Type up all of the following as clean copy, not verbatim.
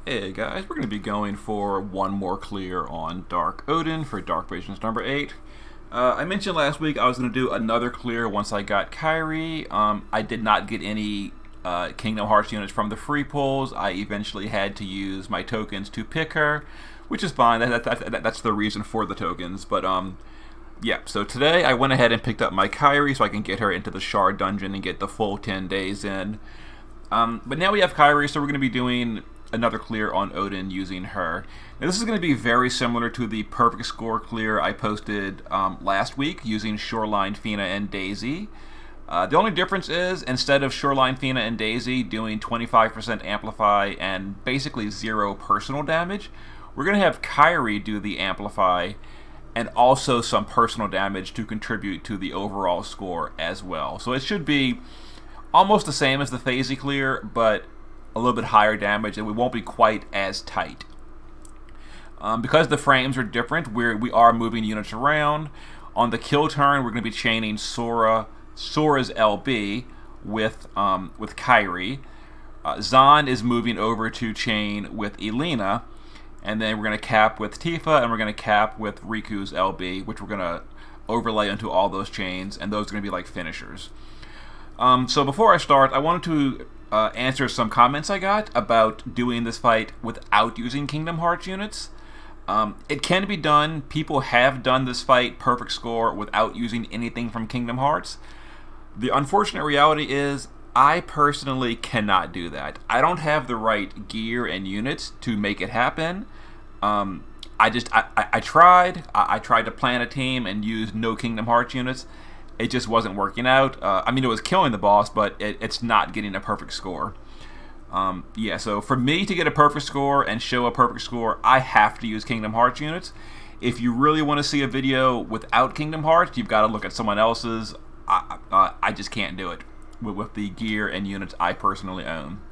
Hey guys, we're going to be going for one more clear on Dark Odin for Dark Visions number 8. I mentioned last week I was going to do another clear once I got Kairi. I did not get any Kingdom Hearts units from the free pulls. I eventually had to use my tokens to pick her, which is fine. That's the reason for the tokens. But yeah, so today I went ahead and picked up my Kairi so I can get her into the Shard Dungeon and get the full 10 days in. But now we have Kairi, so we're going to be doing another clear on Odin using her. Now this is going to be very similar to the perfect score clear I posted last week using Shoreline, Fina, and Daisy. The only difference is, instead of Shoreline, Fina, and Daisy doing 25% amplify and basically 0 personal damage, we're going to have Kairi do the amplify and also some personal damage to contribute to the overall score as well. So it should be almost the same as the Phasey clear, but a little bit higher damage, and we won't be quite as tight. Because the frames are different, we are moving units around. On the kill turn, we're going to be chaining Sora's LB with Kairi. Zahn is moving over to chain with Elena, and then we're going to cap with Tifa, and we're going to cap with Riku's LB, which we're going to overlay onto all those chains, and those are going to be like finishers. So before I start, I wanted to answer some comments I got about doing this fight without using Kingdom Hearts units. It can be done. People have done this fight perfect score without using anything from Kingdom Hearts. The unfortunate reality is I personally cannot do that. I don't have the right gear and units to make it happen. I tried. I tried to plan a team and use no Kingdom Hearts units. It just wasn't working out. I mean, it was killing the boss, but it's not getting a perfect score. Yeah, so for me to get a perfect score and show a perfect score, I have to use Kingdom Hearts units. If you really want to see a video without Kingdom Hearts, you've got to look at someone else's. I just can't do it with the gear and units I personally own.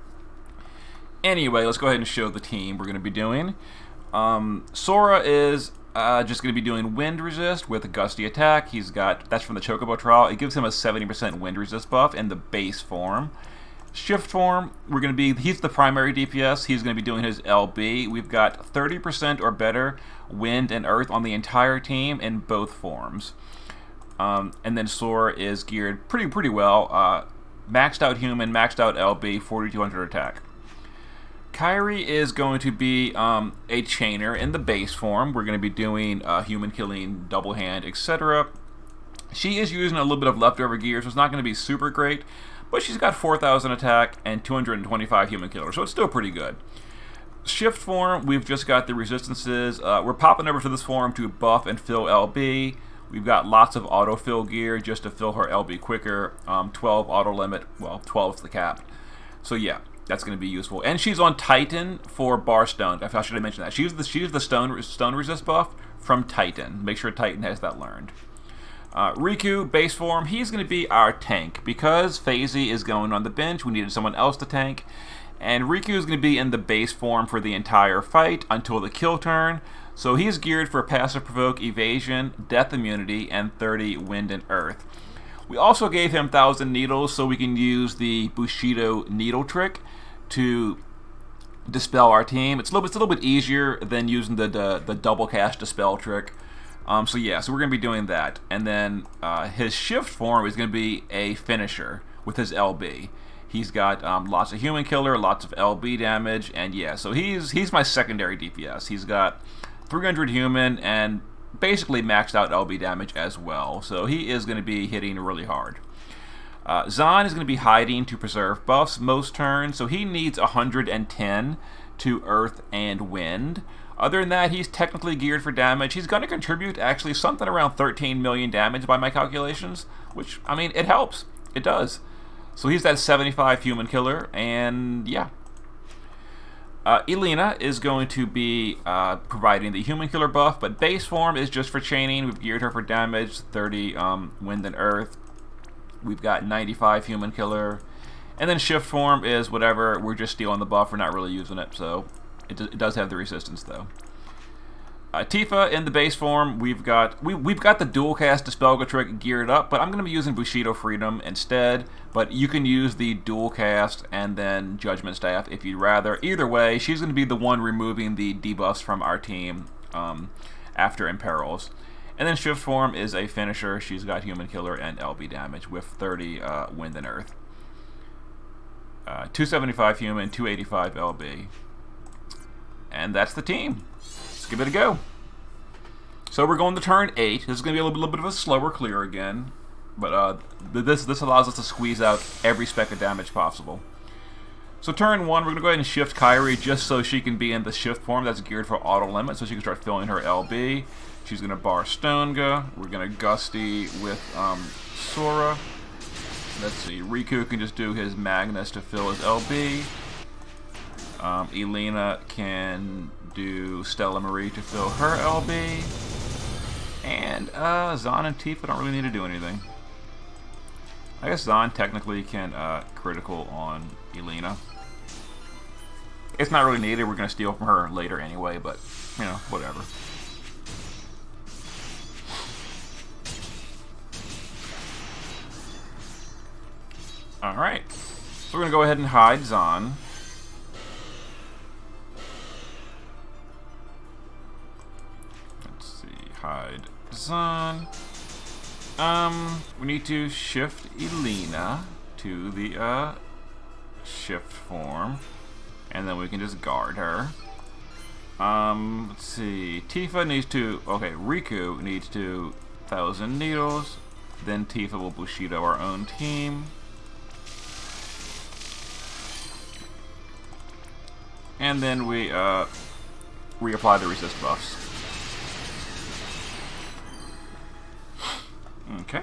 Anyway, let's go ahead and show the team we're going to be doing. Sora is just going to be doing wind resist with a gusty attack. That's from the Chocobo trial. It gives him a 70% wind resist buff in the base form. Shift form, he's the primary DPS. He's going to be doing his LB. We've got 30% or better wind and earth on the entire team in both forms. And then Sora is geared pretty well. Maxed out human, maxed out LB, 4200 attack. Kairi is going to be a chainer in the base form. We're going to be doing human killing, double hand, etc. She is using a little bit of leftover gear, so it's not going to be super great, but she's got 4000 attack and 225 human killer, so it's still pretty good. Shift form, we've just got the resistances. We're popping over to this form to buff and fill LB. We've got lots of autofill gear just to fill her LB quicker. 12 auto limit, well, 12 is the cap. So yeah, that's going to be useful. And she's on Titan for Barstone. I should have mentioned that. She's the stone resist buff from Titan. Make sure Titan has that learned. Riku, base form, he's going to be our tank. Because Phasey is going on the bench, we needed someone else to tank. And Riku is going to be in the base form for the entire fight until the kill turn. So he's geared for passive provoke, evasion, death immunity, and 30 wind and earth. We also gave him 1000 needles so we can use the Bushido needle trick to dispel our team. It's a little bit easier than using the double cast dispel trick. So we're going to be doing that. And then his shift form is going to be a finisher with his LB. He's got lots of human killer, lots of LB damage, and yeah, so he's my secondary DPS. He's got 300 human and basically maxed out LB damage as well. So he is going to be hitting really hard. Zahn is going to be hiding to preserve buffs most turns, so he needs 110 to earth and wind. Other than that, he's technically geared for damage. He's going to contribute actually something around 13 million damage by my calculations, which, I mean, it helps. It does. So he's that 75 human killer, and yeah. Elena is going to be providing the human killer buff, but base form is just for chaining. We've geared her for damage, 30 wind and earth. We've got 95 human killer. And then shift form is whatever. We're just stealing the buff. We're not really using it, so it does have the resistance, though. Tifa in the base form, we've got the dual cast Dispel trick geared up, but I'm going to be using Bushido Freedom instead. But you can use the dual cast and then Judgment Staff if you'd rather. Either way, she's going to be the one removing the debuffs from our team after Imperils. And then Shift form is a finisher. She's got Human Killer and LB damage with 30 Wind and Earth. 275 Human, 285 LB. And that's the team. Let's give it a go. So we're going to turn 8. This is going to be a little bit of a slower clear again. But this allows us to squeeze out every speck of damage possible. So turn 1, we're going to go ahead and shift Kairi just so she can be in the shift form that's geared for auto limit, so she can start filling her LB. She's going to bar Stonga. We're going to Gusty with Sora. Let's see, Riku can just do his Magnus to fill his LB. Elena can do Stella Marie to fill her LB. And Zahn and Tifa don't really need to do anything. I guess Zahn technically can critical on Elena. It's not really needed. We're going to steal from her later anyway, but, you know, whatever. Alright. So we're going to go ahead and hide Zahn. Let's see. Hide Zahn. We need to shift Elena to the shift form, and then we can just guard her. Let's see. Tifa needs to. Okay, Riku needs to 1,000 needles. Then Tifa will Bushido our own team. And then we reapply the resist buffs. Okay.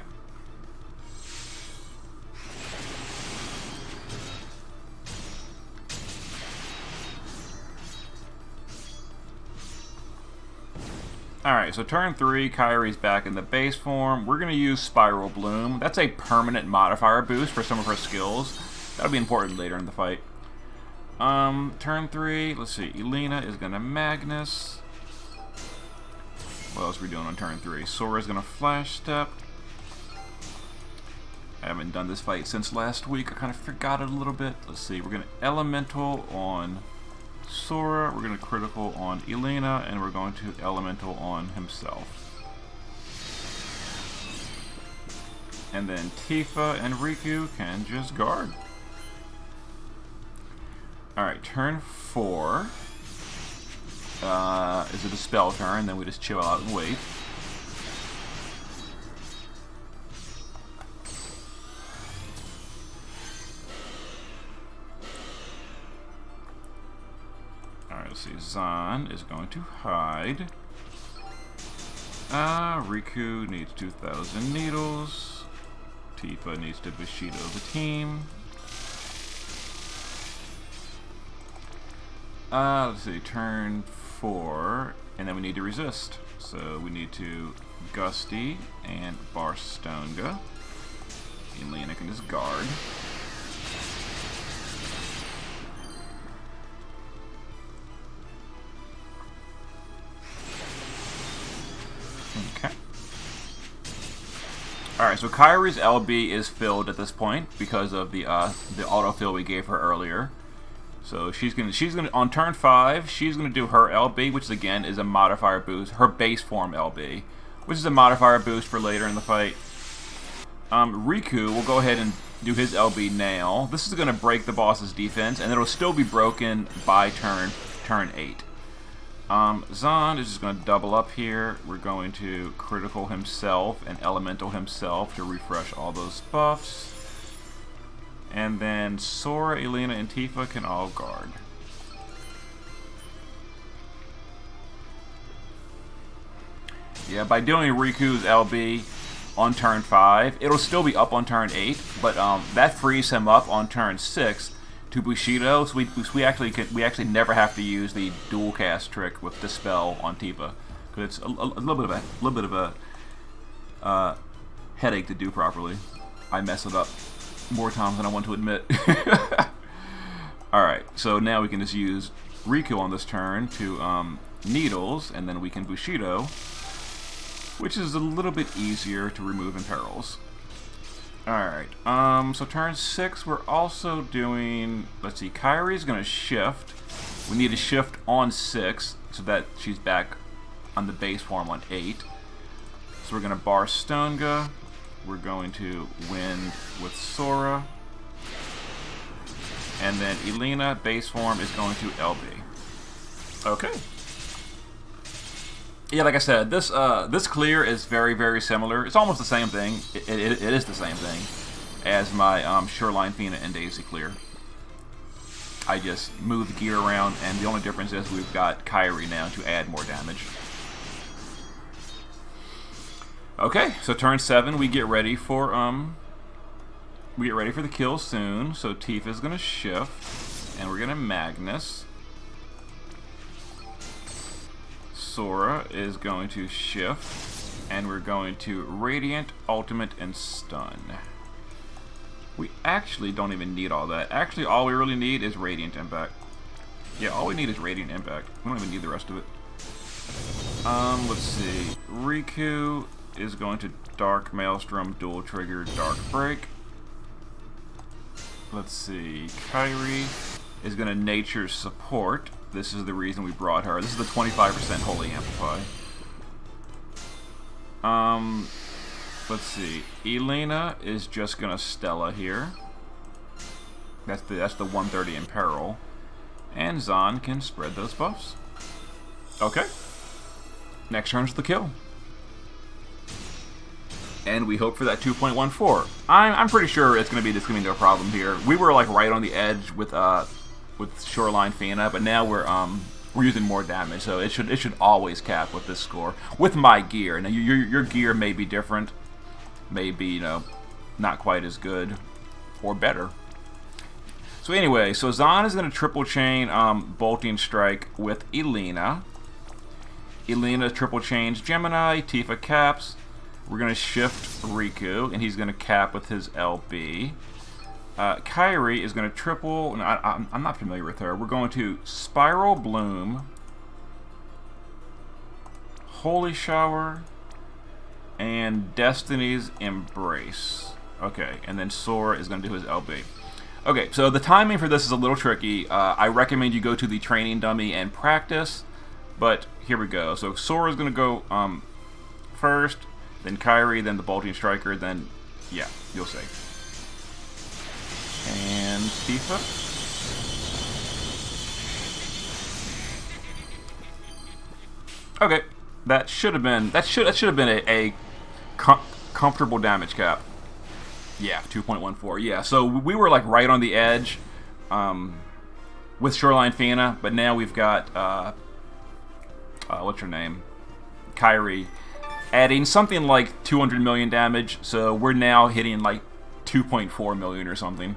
Alright, so turn 3, Kairi's back in the base form. We're going to use Spiral Bloom. That's a permanent modifier boost for some of her skills. That'll be important later in the fight. Turn 3, let's see, Elena is going to Magnus. What else are we doing on turn 3? Sora's going to Flash Step. I haven't done this fight since last week. I kind of forgot it a little bit. Let's see, we're going to Elemental on Sora, we're going to Critical on Elena, and we're going to Elemental on himself. And then Tifa and Riku can just guard. Alright, turn 4 is a Dispel turn, then we just chill out and wait. Alright, let's see, Zahn is going to hide. Riku needs 2,000 needles. Tifa needs to Bushido the team. Let's see, turn 4, and then we need to resist. So we need to Gusty and bar Stonga. Elena can just guard. Okay. Alright, so Kairi's LB is filled at this point because of the autofill we gave her earlier. So she's gonna on turn 5, she's gonna do her LB, which again is a modifier boost, her base form LB, which is a modifier boost for later in the fight. Riku will go ahead and do his LB now. This is gonna break the boss's defense, and it'll still be broken by turn 8. Zahn is just gonna double up here. We're going to critical himself and elemental himself to refresh all those buffs. And then Sora, Elena, and Tifa can all guard. Yeah, by doing Riku's LB on turn 5, it'll still be up on turn 8, but that frees him up on turn 6 to Bushido, so we actually never have to use the dual cast trick with Dispel on Tifa, because it's a little bit of a headache to do properly. I mess it up more times than I want to admit. Alright, so now we can just use Riku on this turn to Needles, and then we can Bushido, which is a little bit easier to remove in perils. Alright, so turn 6, we're also doing, let's see, Kairi's going to shift. We need to shift on 6 so that she's back on the base form on 8. So we're going to bar Stonga. We're going to Wind with Sora. And then Elena, base form, is going to LB. Okay. Yeah, like I said, this clear is very, very similar. It's almost the same thing. It is the same thing as my Shoreline Fina and Daisy clear. I just move the gear around, and the only difference is we've got Kairi now to add more damage. Okay, so turn 7, we get ready for the kill soon. So Tifa's gonna shift, and we're gonna Magnus. Sora is going to shift, and we're going to Radiant, Ultimate, and Stun. We actually don't even need all that. Actually, all we really need is Radiant Impact. Yeah, all we need is Radiant Impact. We don't even need the rest of it. Let's see. Riku is going to Dark Maelstrom, dual trigger, Dark Break. Let's see. Kairi is going to Nature Support. This is the reason we brought her. This is the 25% Holy Amplify. Let's see. Elena is just gonna Stella here. That's the 130 in peril. And Zahn can spread those buffs. Okay. Next turn's the kill. And we hope for that 2.14. I'm pretty sure it's gonna be no problem here. We were like right on the edge with Shoreline Fina, but now we're using more damage, so it should always cap with this score with my gear. Now your gear may be different, maybe, you know, not quite as good or better. So anyway, so Zahn is going to triple chain Bolting Strike with Elena. Elena triple chains Gemini. Tifa caps. We're going to shift Riku, and he's going to cap with his LB. Kairi is going to triple. I'm not familiar with her. We're going to Spiral Bloom, Holy Shower, and Destiny's Embrace. Okay, and then Sora is going to do his LB. Okay, so the timing for this is a little tricky. I recommend you go to the training dummy and practice, but here we go. So Sora is going to go first, then Kairi, then the Bolting Striker, then, yeah, you'll see. And Tifa. Okay, that should have been a comfortable damage cap. Yeah, 2.14. Yeah, so we were like right on the edge with Shoreline Fina, but now we've got what's her name, Kairi, adding something like 200 million damage. So we're now hitting like 2.4 million or something.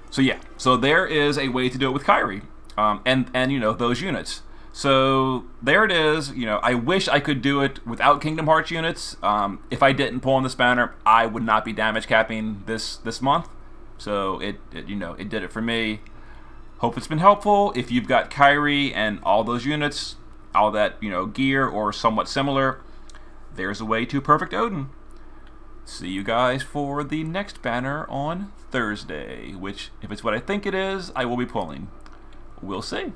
So yeah, so there is a way to do it with Kairi, and you know, those units. So there it is. You know, I wish I could do it without Kingdom Hearts units. If I didn't pull on this banner, I would not be damage capping this month. So it did it for me. Hope it's been helpful. If you've got Kairi and all those units, all that, you know, gear or somewhat similar, there's a way to perfect Odin. See you guys for the next banner on Thursday, which, if it's what I think it is, I will be pulling. We'll see.